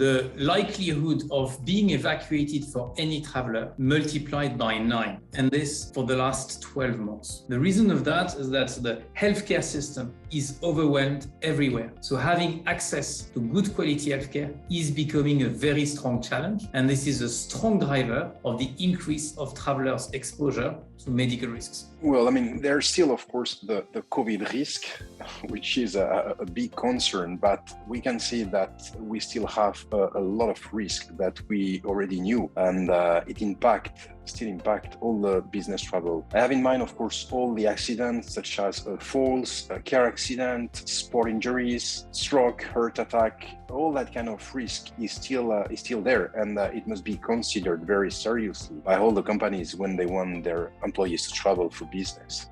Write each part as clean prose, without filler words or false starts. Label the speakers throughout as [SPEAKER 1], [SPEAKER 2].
[SPEAKER 1] the likelihood of being evacuated for any traveler multiplied by 9, and this for the last 12 months. The reason of that is that the healthcare system is overwhelmed everywhere. So having access to good quality healthcare is becoming a very strong challenge, and this is a strong driver of the increase of travelers' exposure to medical risks.
[SPEAKER 2] Well, I mean, there's still, of course, the COVID risk, which is a big concern, but we can see that we still have a lot of risk that we already knew, and it still impact all the business travel. I have in mind, of course, all the accidents such as falls, car accident, sport injuries, stroke, heart attack. All that kind of risk is still there, and it must be considered very seriously by all the companies when they want their employees to travel for business.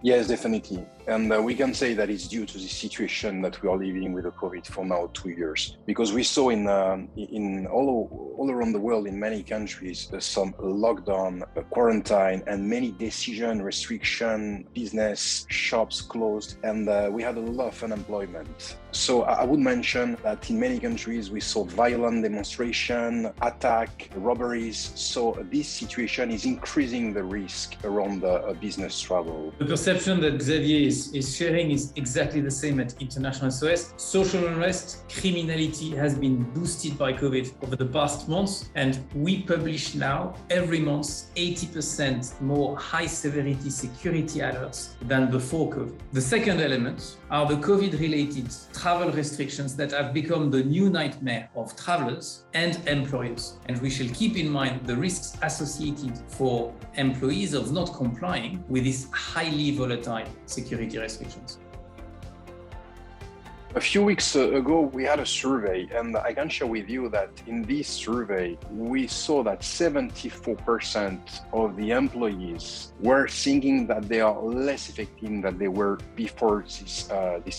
[SPEAKER 2] Yes, definitely. And we can say that it's due to the situation that we are living with the COVID for now 2 years. Because we saw in all around the world, in many countries, some lockdown, quarantine, and many decision, restriction, business, shops closed, and we had a lot of unemployment. So I would mention that in many countries, we saw violent demonstration, attack, robberies. So this situation is increasing the risk around the business travel.
[SPEAKER 1] The perception that Xavier is sharing is exactly the same at International SOS. Social unrest, criminality has been boosted by COVID over the past months, and we publish now every month 80% more high severity security alerts than before COVID. The second element are the COVID-related travel restrictions that have become the new nightmare of travelers and employers. And we shall keep in mind the risks associated for employees of not complying with these highly volatile security restrictions.
[SPEAKER 2] A few weeks ago, we had a survey, and I can share with you that in this survey, we saw that 74% of the employees were thinking that they are less effective than they were before this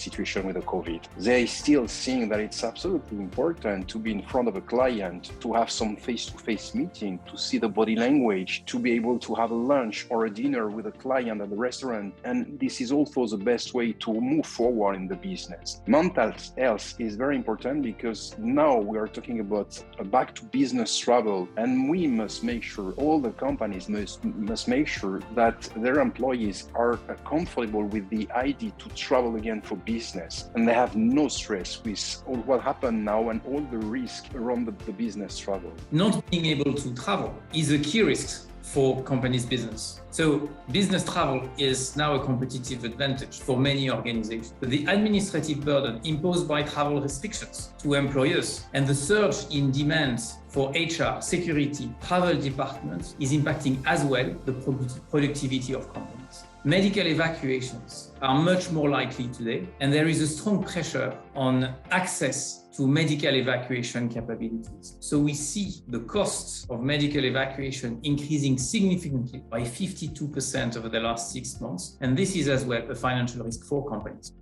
[SPEAKER 2] situation with the COVID. They still think that it's absolutely important to be in front of a client, to have some face-to-face meeting, to see the body language, to be able to have a lunch or a dinner with a client at the restaurant. And this is also the best way to move forward in the business. Mental health is very important because now we are talking about back to business travel, and we must make sure, all the companies must make sure that their employees are comfortable with the idea to travel again for business, and they have no stress with all what happened now and all the risk around the business travel.
[SPEAKER 1] Not being able to travel is a key risk for companies' business. So business travel is now a competitive advantage for many organizations. But the administrative burden imposed by travel restrictions to employers and the surge in demand for HR, security, travel departments is impacting as well the productivity of companies. Medical evacuations are much more likely today, and there is a strong pressure on access to medical evacuation capabilities. So we see the costs of medical evacuation increasing significantly by 52% over the last 6 months, and this is as well a financial risk for companies.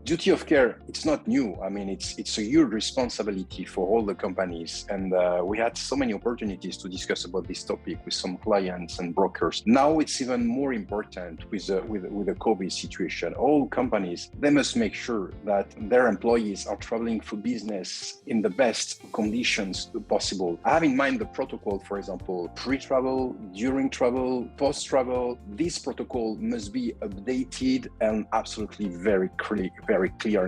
[SPEAKER 2] Duty of care, it's not new. I mean, it's a huge responsibility for all the companies. And we had so many opportunities to discuss about this topic with some clients and brokers. Now it's even more important with the COVID situation. All companies, they must make sure that their employees are traveling for business in the best conditions possible. I have in mind the protocol, for example, pre-travel, during travel, post-travel. This protocol must be updated and absolutely very clear.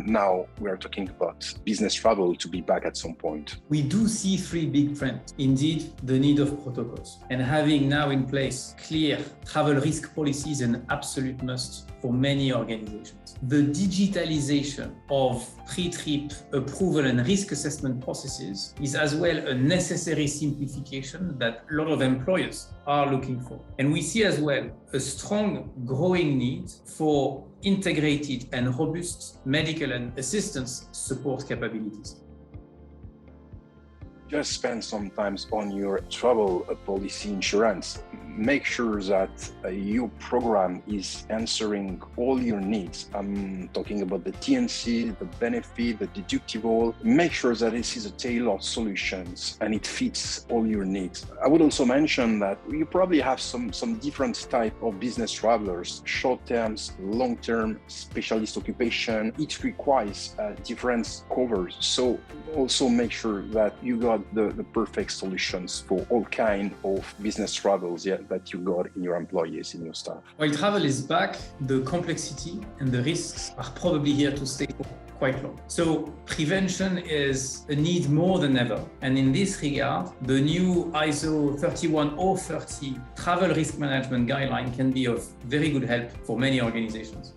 [SPEAKER 2] Now we are talking about business travel to be back at some point.
[SPEAKER 1] We do see 3 big trends. Indeed, the need of protocols, and having now in place clear travel risk policies an absolute must for many organizations. The digitalization of pre-trip approval and risk assessment processes is as well a necessary simplification that a lot of employers are looking for. And we see as well a strong growing need for integrated and robust medical and assistance support capabilities.
[SPEAKER 2] Just spend some time on your travel policy insurance. make sure that your program is answering all your needs. I'm talking about the TNC, the benefit, the deductible. Make sure that this is a tailored solutions and it fits all your needs. I would also mention that you probably have some different type of business travelers, short-term, long-term, specialist occupation. It requires different covers. So also make sure that you got the perfect solutions for all kind of business travels that you got in your employees, in your staff.
[SPEAKER 1] While travel is back, the complexity and the risks are probably here to stay for quite long. So prevention is a need more than ever. And in this regard, the new ISO 31030 travel risk management guideline can be of very good help for many organizations.